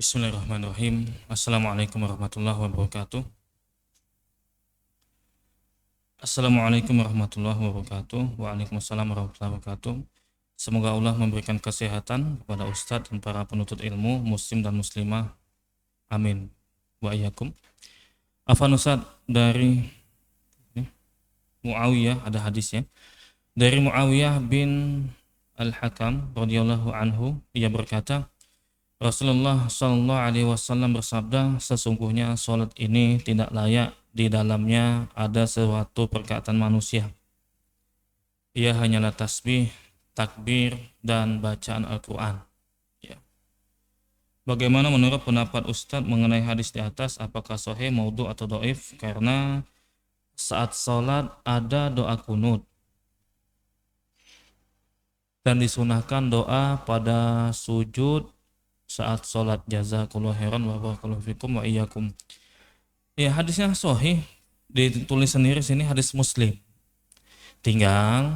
Bismillahirrahmanirrahim. Assalamualaikum warahmatullahi wabarakatuh. Assalamualaikum warahmatullahi wabarakatuh. Waalaikumsalam warahmatullahi wabarakatuh. Semoga Allah memberikan kesehatan kepada Ustadz dan para penuntut ilmu, muslim dan muslimah. Amin. Wa iyyakum. Afan Ustadz, dari Muawiyah ada hadisnya. Dari Muawiyah bin Al-Hakam radhiyallahu anhu, ia berkata, Rasulullah Shallallahu Alaihi Wasallam bersabda, sesungguhnya sholat ini tidak layak di dalamnya ada suatu perkataan manusia. Ia hanyalah tasbih, takbir, dan bacaan Al-Quran. Ya. Bagaimana menurut pendapat Ustadz mengenai hadis di atas? Apakah sahih, maudhu, atau dhaif? Karena saat sholat ada doa kunut dan disunahkan doa pada sujud saat sholat. Jazakallahu khairan wa barakallahu fikum wa iyyakum. Ya, hadisnya sahih, ditulis sendiri sini hadis Muslim. Tinggal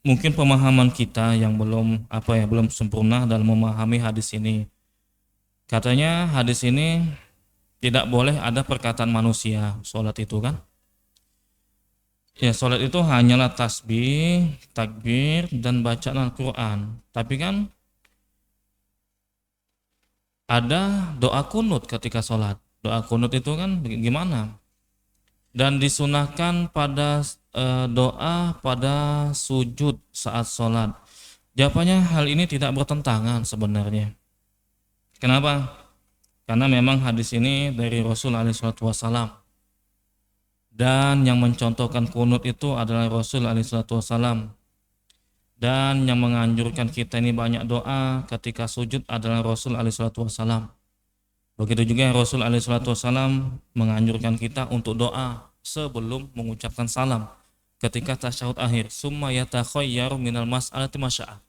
mungkin pemahaman kita yang belum sempurna dalam memahami hadis ini. Katanya hadis ini tidak boleh ada perkataan manusia sholat itu kan. Ya, sholat itu hanyalah tasbih, takbir, dan bacaan Al-Quran. Tapi kan ada doa kunut ketika sholat. Doa kunut itu kan gimana? Dan disunahkan pada doa pada sujud saat sholat. Jawabannya hal ini tidak bertentangan sebenarnya. Kenapa? Karena memang hadis ini dari Rasul SAW. Dan yang mencontohkan kunut itu adalah Rasul SAW. Dan yang menganjurkan kita ini banyak doa ketika sujud adalah Rasul SAW. Begitu juga Rasul SAW menganjurkan kita untuk doa sebelum mengucapkan salam ketika tasyahud akhir. Summa yatakhayyaru minal mas'alati masya'a.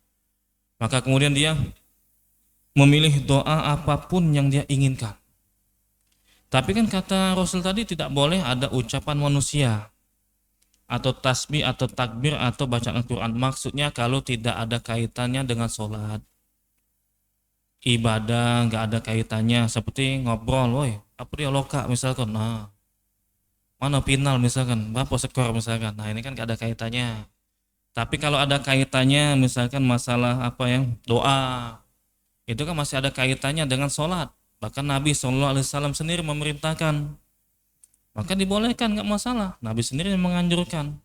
Maka kemudian dia memilih doa apapun yang dia inginkan. Tapi kan kata Rasul tadi tidak boleh ada ucapan manusia atau tasbih atau takbir atau bacaan Al-Quran. Maksudnya kalau tidak ada kaitannya dengan sholat, ibadah nggak ada kaitannya, seperti ngobrol, woi apa dia loka misalkan, nah mana final misalkan, berapa skor misalkan, nah ini kan nggak ada kaitannya. Tapi kalau ada kaitannya, misalkan masalah apa yang doa, itu kan masih ada kaitannya dengan sholat. Bahkan Nabi SAW sendiri memerintahkan, maka dibolehkan, nggak masalah. Nabi sendiri yang menganjurkan,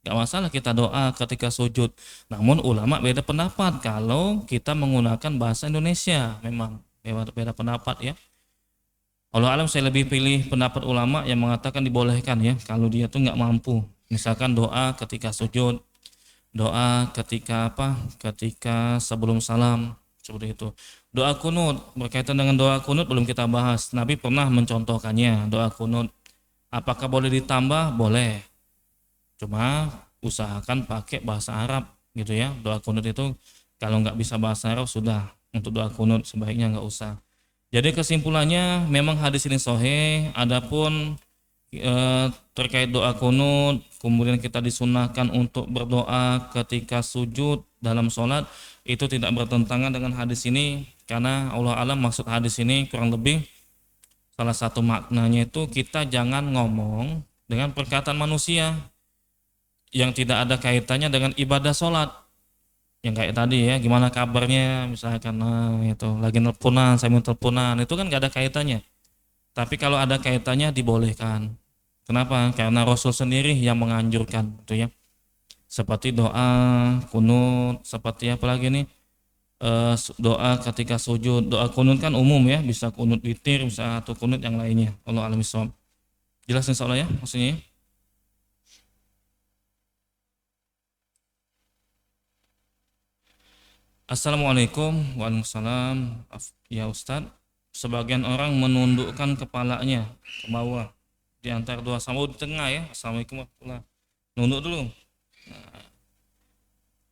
nggak masalah kita doa ketika sujud. Namun ulama beda pendapat kalau kita menggunakan bahasa Indonesia, memang beda pendapat ya. Allah alam, saya lebih pilih pendapat ulama yang mengatakan dibolehkan ya, kalau dia tuh nggak mampu. Misalkan doa ketika sujud, doa ketika ketika sebelum salam, seperti itu. Doa kunut, berkaitan dengan doa kunut belum kita bahas. Nabi pernah mencontohkannya, doa kunut. Apakah boleh ditambah? Boleh. Cuma usahakan pakai bahasa Arab gitu ya. Doa kunut itu kalau nggak bisa bahasa Arab sudah, untuk doa kunut sebaiknya nggak usah. Jadi kesimpulannya memang hadis ini sahih. Adapun terkait doa kunut, kemudian kita disunahkan untuk berdoa ketika sujud dalam sholat, itu tidak bertentangan dengan hadis ini. Karena Allah alam maksud hadis ini kurang lebih salah satu maknanya itu kita jangan ngomong dengan perkataan manusia yang tidak ada kaitannya dengan ibadah sholat. Yang kayak tadi ya, gimana kabarnya misalkan, nah itu lagi nelponan, saya mau teleponan, itu kan gak ada kaitannya. Tapi kalau ada kaitannya dibolehkan. Kenapa? Karena Rasul sendiri yang menganjurkan gitu ya. Seperti doa kunut, seperti apa lagi nih, doa ketika sujud. Doa kunut kan umum ya, bisa kunut witir, bisa atau kunut yang lainnya. Allah alam bisawab. Jelas insyaallah ya maksudnya. Assalamualaikum. Waalaikumsalam. Ya Ustadz, sebagian orang menundukkan kepalanya ke bawah di antara dua sama di tengah ya. Assalamualaikum warahmatullahi. Nunduk dulu. Nah,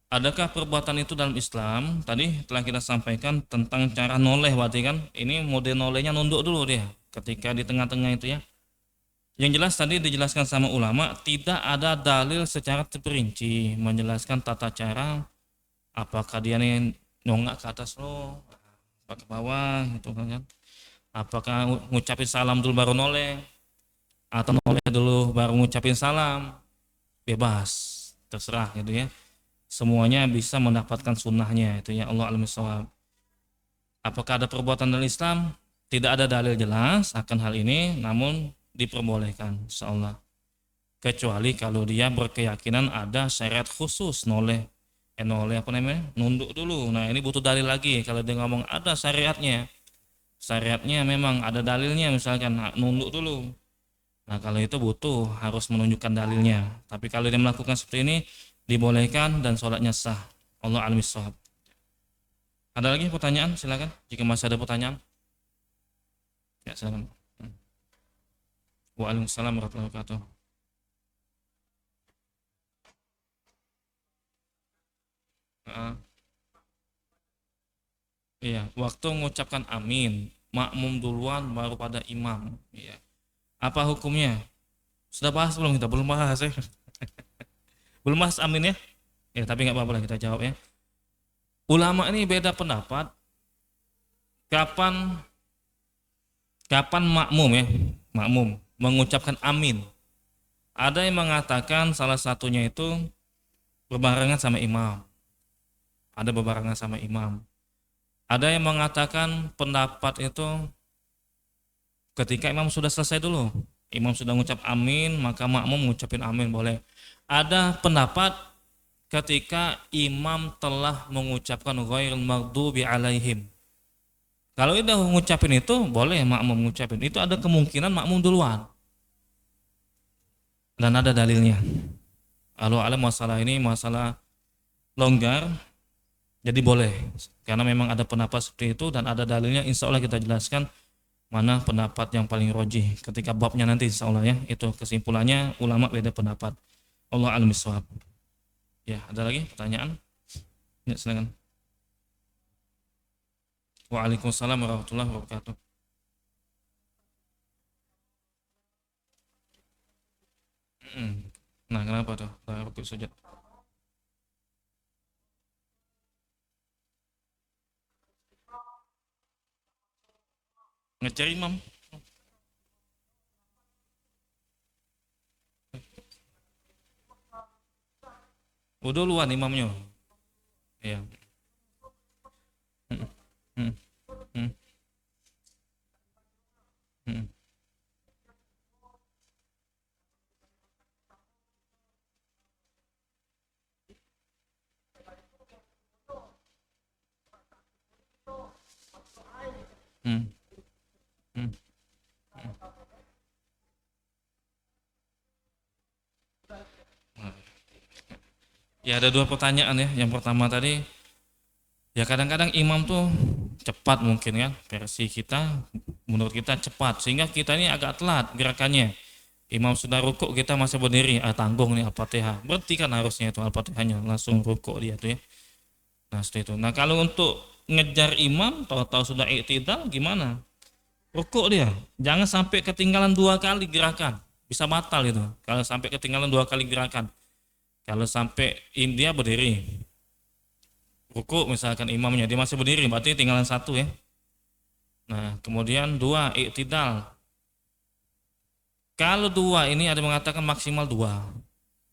adakah perbuatan itu dalam Islam? Tadi telah kita sampaikan tentang cara noleh, berarti kan ini mode nolehnya nunduk dulu dia ketika di tengah-tengah itu ya. Yang jelas tadi dijelaskan sama ulama, tidak ada dalil secara terperinci menjelaskan tata cara, apakah dia nih nongak ke atas lo, ke bawah gitu kan. Apakah ngucapin salam dulu baru noleh atau noleh dulu baru ngucapin salam, bebas, terserah gitu ya. Semuanya bisa mendapatkan sunnahnya itu ya, Allah alam shawab. Apakah ada perbuatan dalam Islam? Tidak ada dalil jelas akan hal ini, namun diperbolehkan insyaallah. Kecuali kalau dia berkeyakinan ada syariat khusus noleh apa namanya? Nunduk dulu. Nah, ini butuh dalil lagi. Kalau dia ngomong ada syariatnya. Syariatnya memang ada dalilnya misalkan nunduk dulu. Nah, kalau itu butuh harus menunjukkan dalilnya. Tapi kalau dia melakukan seperti ini dibolehkan dan sholatnya sah. Allah alam shawab. Ada lagi pertanyaan? Silakan. Jika masih ada pertanyaan. Ya, silakan. Waalaikumsalam warahmatullahi wabarakatuh. Heeh. Iya, waktu mengucapkan amin, makmum duluan baru pada imam. Iya. Apa hukumnya? Sudah bahas belum kita? Belum bahas ya. Belum bahas amin ya? Ya, tapi nggak apa-apa lah kita jawab ya. Ulama ini beda pendapat. Kapan kapan makmum ya? Makmum mengucapkan amin. Ada yang mengatakan salah satunya itu berbarengan sama imam. Ada berbarengan sama imam. Ada yang mengatakan pendapat itu ketika imam sudah selesai dulu. Imam sudah mengucap amin, maka makmum mengucapin amin boleh. Ada pendapat ketika imam telah mengucapkan ghairil maghdubi alaihim. Kalau udah mengucapin itu, boleh makmum mengucapin. Itu ada kemungkinan makmum duluan. Dan ada dalilnya. Kalau ada masalah ini masalah longgar, jadi boleh. Karena memang ada pendapat seperti itu dan ada dalilnya. Insya Allah kita jelaskan mana pendapat yang paling rojih ketika babnya nanti insya Allah ya. Itu kesimpulannya ulama beda pendapat. Allah alam bisawab. Ya, ada lagi pertanyaan? Ya, silakan. Waalaikumsalam warahmatullahi wabarakatuh. Mm. Nah, kenapa tuh? Rukuk sujud. Ngecer imam. Udah luan imamnya. Iya. Mm, mm, mm, mm, mm, mm, mm. Nah, ya ada dua pertanyaan ya. Yang pertama tadi, ya kadang-kadang imam tuh cepat mungkin kan, versi kita menurut kita cepat sehingga kita ini agak telat gerakannya. Imam sudah rukuk kita masih berdiri, tanggung nih Al-Fatihah. Berarti kan harusnya itu Al-Fatihahnya langsung rukuk dia tuh ya. Nah, seperti itu. Nah, kalau untuk ngejar imam tahu-tahu sudah i'tidal gimana? Rukuk dia. Jangan sampai ketinggalan dua kali gerakan. Bisa batal itu. Kalau sampai ketinggalan dua kali gerakan. Kalau sampai India berdiri, rukuk misalkan imamnya dia masih berdiri, berarti tinggalan satu ya. Nah, kemudian dua i'tidal. Kalau dua ini ada mengatakan maksimal dua.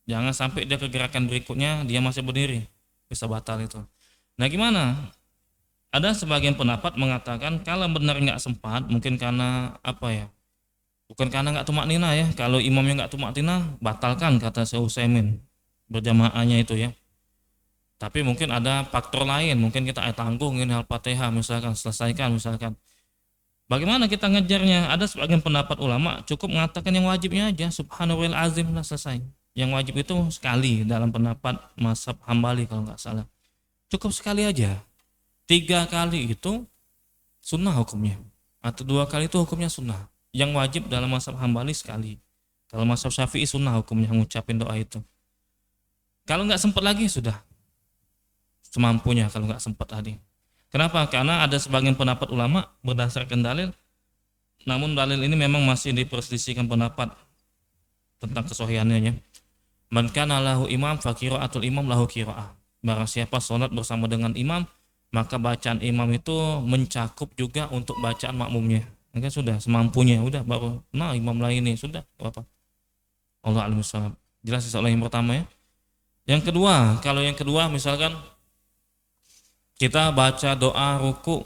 Jangan sampai dia ke gerakan berikutnya dia masih berdiri, bisa batal itu. Nah, gimana? Ada sebagian pendapat mengatakan kalau benar nggak sempat, mungkin karena apa ya? Bukan karena nggak tumak nina ya. Kalau imamnya nggak tumak nina, batalkan kata Syekh Utsaimin berjamaahnya itu ya. Tapi mungkin ada faktor lain, mungkin kita tanggung ini Al-Fatihah misalkan selesaikan misalkan. Bagaimana kita ngejarnya? Ada sebagian pendapat ulama cukup mengatakan yang wajibnya aja subhanallahil azim lah selesai. Yang wajib itu sekali dalam pendapat mazhab Hambali kalau nggak salah. Cukup sekali aja. Tiga kali itu sunnah hukumnya. Atau dua kali itu hukumnya sunnah. Yang wajib dalam mazhab Hambali sekali. Kalau mazhab Syafi'i sunnah hukumnya ngucapin doa itu. Kalau nggak sempat lagi sudah semampunya kalau nggak sempat tadi. Kenapa? Karena ada sebagian pendapat ulama berdasarkan dalil, namun dalil ini memang masih diperselisihkan pendapat tentang kesohihannya. Man kana lahu imam fa qiraatul imam lahu qiraah. Barang siapa salat bersama dengan imam, maka bacaan imam itu mencakup juga untuk bacaan makmumnya. Maka sudah semampunya, udah baru nah imam lain nih sudah apa? Allah alam shawab. Jelas soal yang pertama ya. Yang kedua, kalau yang kedua misalkan kita baca doa ruku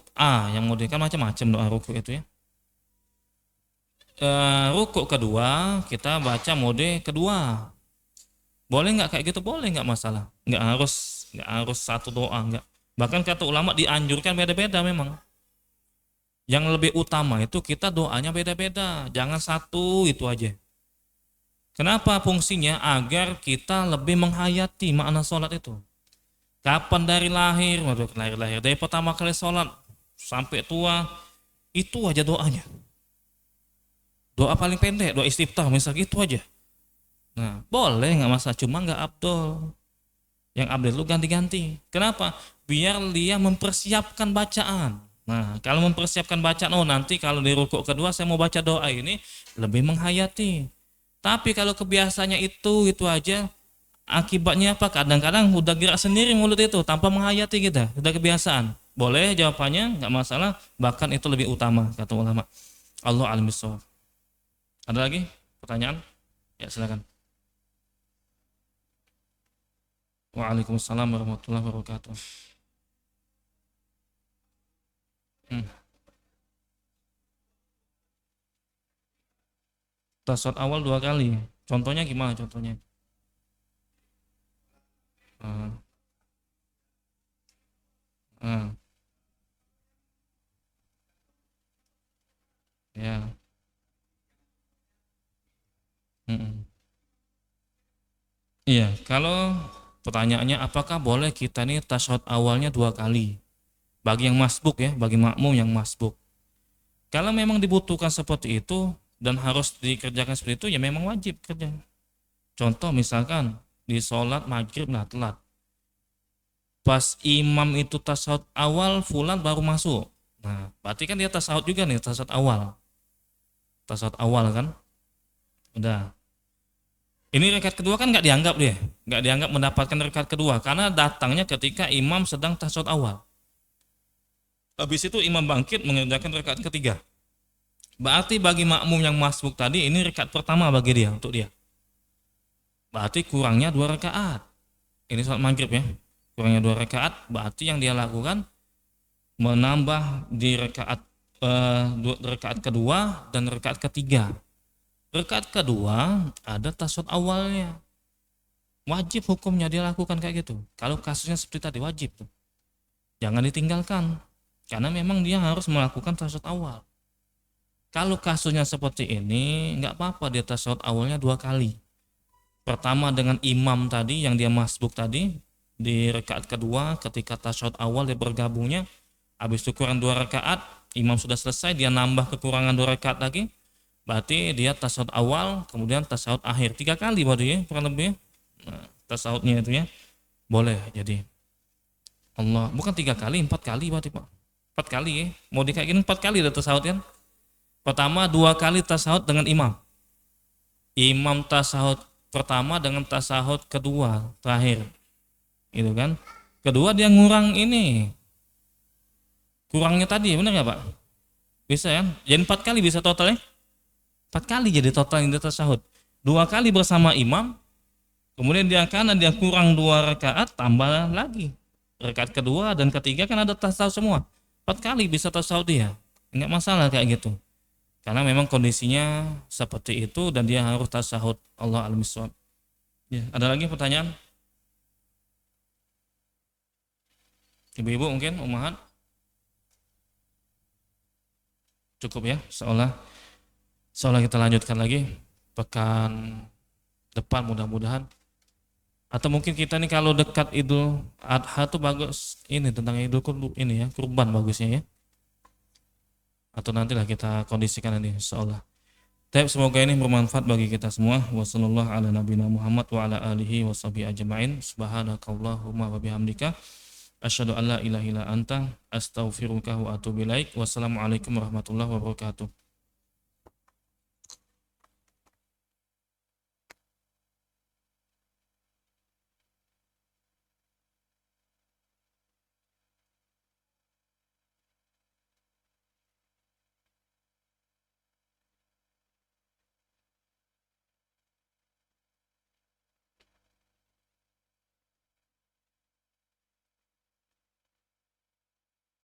yang model kan macam-macam doa ruku itu ya. Ruku kedua kita baca mode kedua. Boleh nggak kayak gitu? Boleh, nggak masalah. Nggak harus satu doa, nggak. Bahkan kata ulama dianjurkan beda-beda memang. Yang lebih utama itu kita doanya beda-beda, jangan satu itu aja. Kenapa fungsinya? Agar kita lebih menghayati makna sholat itu. Kapan dari lahir, dari pertama kali sholat sampai tua, itu aja doanya. Doa paling pendek, doa istiftah misal itu aja. Nah, boleh nggak masalah, cuma nggak abdol. Yang abdol itu ganti-ganti. Kenapa? Biar dia mempersiapkan bacaan. Nah, kalau mempersiapkan bacaan, nanti kalau di rukuk kedua saya mau baca doa ini, lebih menghayati. Tapi kalau kebiasaannya itu aja, akibatnya apa? Kadang-kadang udah gerak sendiri mulut itu tanpa menghayati kita, udah kebiasaan. Boleh jawabannya, nggak masalah, bahkan itu lebih utama kata ulama. Allah alim bissawab. Ada lagi pertanyaan? Ya silakan. Waalaikumsalam warahmatullahi wabarakatuh. Hmm. Tasawuf awal 2 kali. Contohnya gimana contohnya? Ah, ah, ya. Mm-mm. Iya, kalau pertanyaannya apakah boleh kita nih tasawuf awalnya 2 kali? Bagi yang masbuk ya, bagi makmum yang masbuk. Kalau memang dibutuhkan seperti itu dan harus dikerjakan seperti itu, ya memang wajib kerja. Contoh misalkan di sholat maghrib nah telat. Pas imam itu tasawuf awal, fulan baru masuk. Nah, berarti kan dia tasawuf juga nih, tasawuf awal. Tasawuf awal kan? Udah. Ini rakaat kedua kan nggak dianggap dia, nggak dianggap mendapatkan rakaat kedua karena datangnya ketika imam sedang tasawuf awal. Habis itu imam bangkit mengerjakan rakaat ketiga. Berarti bagi makmum yang masbuk tadi ini rakaat pertama bagi dia untuk dia. Berarti kurangnya 2 rakaat. Ini sholat maghrib ya. Kurangnya 2 rakaat. Berarti yang dia lakukan menambah di rakaat kedua dan rakaat ketiga. Rakaat kedua ada tasawuf awalnya. Wajib hukumnya dia lakukan kayak gitu. Kalau kasusnya seperti tadi wajib tuh. Jangan ditinggalkan. Karena memang dia harus melakukan tasawuf awal. Kalau kasusnya seperti ini, nggak apa-apa dia tasawuf awalnya 2 kali. Pertama dengan imam tadi yang dia masbuk tadi, di rakaat kedua ketika tasawuf awal dia bergabungnya, habis itu kurang 2 rakaat, imam sudah selesai, dia nambah kekurangan 2 rakaat lagi, berarti dia tasawuf awal, kemudian tasawuf akhir 3 kali berarti ya, kurang lebih. Nah, tasawufnya itu ya, boleh jadi. Allah, bukan 3 kali, 4 kali berarti Pak. 4 kali ya, mau di kayak gini 4 kali ada tasawuf kan. Pertama 2 kali tasahud dengan imam. Imam tasahud pertama dengan tasahud kedua terakhir. Gitu kan. Kedua dia ngurang ini. Kurangnya tadi benar nggak Pak? Bisa ya? Jadi 4 kali bisa totalnya? 4 kali jadi total yang dia tasahud. 2 kali bersama imam. Kemudian dia karena dia kurang 2 rakaat tambah lagi. Rakaat kedua dan ketiga kan ada tasahud semua. 4 kali bisa tasahud dia. Enggak masalah kayak gitu. Karena memang kondisinya seperti itu dan dia harus tasahud. Allah alam bissawab. Ya, ada lagi pertanyaan? Ibu-ibu mungkin, ummahat? Cukup ya, seolah kita lanjutkan lagi pekan depan mudah-mudahan. Atau mungkin kita nih kalau dekat Idul Adha tuh bagus ini tentang Idul ini ya, kurban bagusnya ya. Atau nantilah kita kondisikan ini insyaallah. Tapi semoga ini bermanfaat bagi kita semua. Wassallallahu ala nabiyina Muhammad wa ala alihi washabihi ajmain. Subhanakallahumma wa bihamdika asyhadu an la ilaha illa anta astaghfiruka wa atubu ilaik. Wassalamualaikum warahmatullahi wabarakatuh.